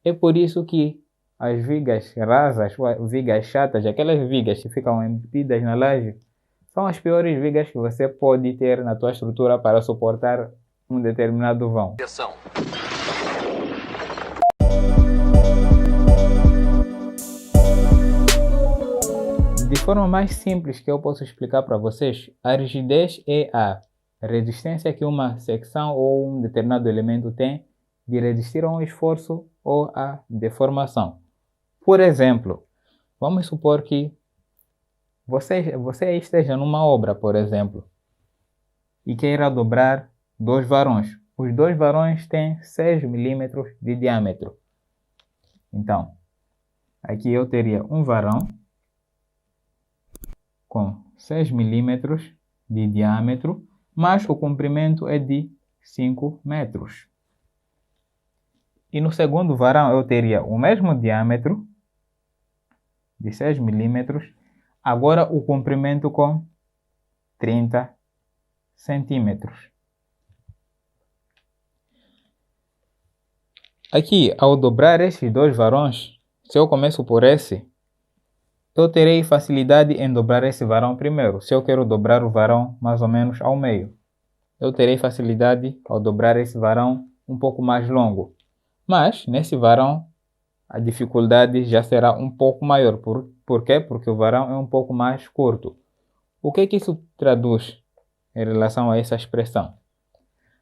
É por isso que as vigas rasas, ou vigas chatas, aquelas vigas que ficam embutidas na laje, são as piores vigas que você pode ter na tua estrutura para suportar um determinado vão. De forma mais simples que eu posso explicar para vocês, a rigidez é a resistência que uma secção ou um determinado elemento tem de resistir a um esforço ou a deformação. Por exemplo, vamos supor que você esteja numa obra, por exemplo, e queira dobrar dois varões. Os dois varões têm 6 milímetros de diâmetro. Então, aqui eu teria um varão com 6 milímetros de diâmetro, mas o comprimento é de 5 metros. E no segundo varão eu teria o mesmo diâmetro, de 6 milímetros, agora o comprimento com 30 centímetros. Aqui, ao dobrar esses dois varões, se eu começo por esse, eu terei facilidade em dobrar esse varão primeiro. Se eu quero dobrar o varão mais ou menos ao meio, eu terei facilidade ao dobrar esse varão um pouco mais longo. Mas, nesse varão, a dificuldade já será um pouco maior. Por quê? Porque o varão é um pouco mais curto. O que isso traduz em relação a essa expressão?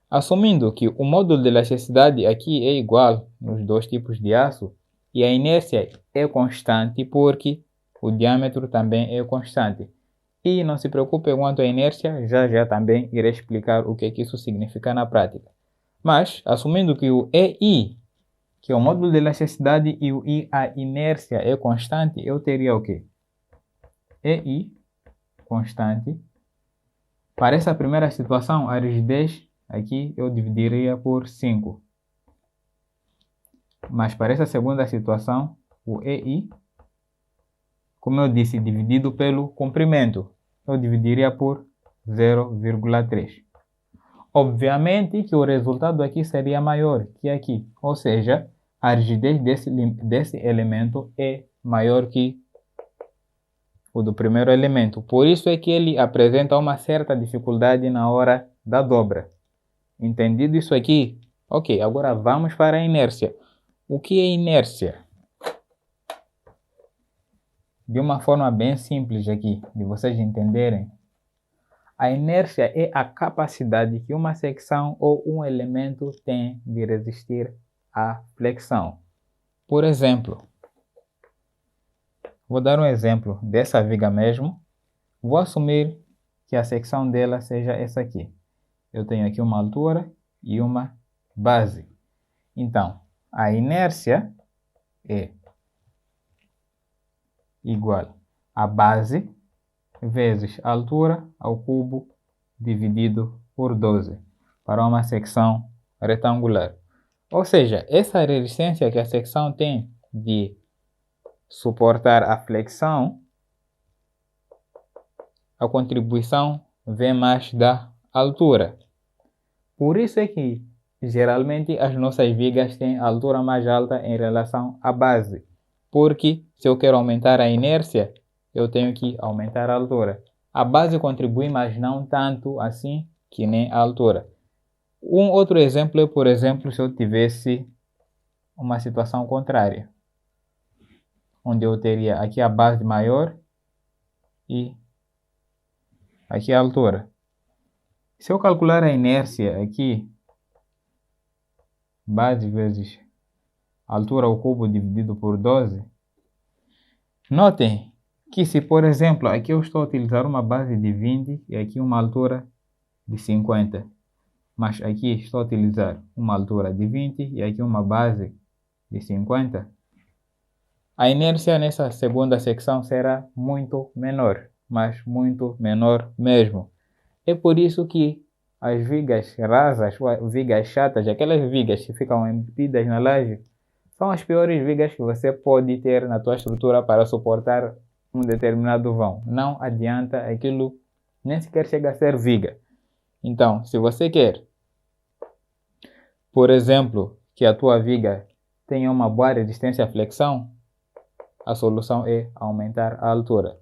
Assumindo que o módulo de elasticidade aqui é igual nos dois tipos de aço e a inércia é constante porque o diâmetro também é constante. E não se preocupe quanto à inércia, já também irei explicar o que isso significa na prática. Mas, assumindo que o EI, que é o módulo de elasticidade, e o I, a inércia, é constante, eu teria o quê? EI constante. Para essa primeira situação, a rigidez aqui eu dividiria por 5. Mas para essa segunda situação, o EI, como eu disse, dividido pelo comprimento, eu dividiria por 0,3. Obviamente que o resultado aqui seria maior que aqui, ou seja, a rigidez desse elemento é maior que o do primeiro elemento. Por isso é que ele apresenta uma certa dificuldade na hora da dobra. Entendido isso aqui? Ok, agora vamos para a inércia. O que é inércia? De uma forma bem simples aqui, de vocês entenderem, a inércia é a capacidade que uma secção ou um elemento tem de resistir à flexão. Por exemplo, vou dar um exemplo dessa viga mesmo. Vou assumir que a secção dela seja essa aqui. Eu tenho aqui uma altura e uma base. Então, a inércia é igual a base vezes a altura ao cubo dividido por 12 para uma secção retangular. Ou seja, essa resistência que a secção tem de suportar a flexão, a contribuição vem mais da altura. Por isso é que geralmente as nossas vigas têm a altura mais alta em relação à base. Porque se eu quero aumentar a inércia, eu tenho que aumentar a altura. A base contribui, mas não tanto assim que nem a altura. Um outro exemplo é, por exemplo, se eu tivesse uma situação contrária, onde eu teria aqui a base maior e aqui a altura. Se eu calcular a inércia aqui, base vezes altura ao cubo dividido por 12, notem que se, por exemplo, aqui eu estou a utilizar uma base de 20 e aqui uma altura de 50, mas aqui estou a utilizar uma altura de 20 e aqui uma base de 50, a inércia nessa segunda secção será muito menor, mas muito menor mesmo. É por isso que as vigas rasas, ou vigas chatas, aquelas vigas que ficam embutidas na laje, são as piores vigas que você pode ter na tua estrutura para suportar um determinado vão. Não adianta, aquilo nem sequer chega a ser viga. Então, se você quer, por exemplo, que a tua viga tenha uma boa resistência à flexão, a solução é aumentar a altura.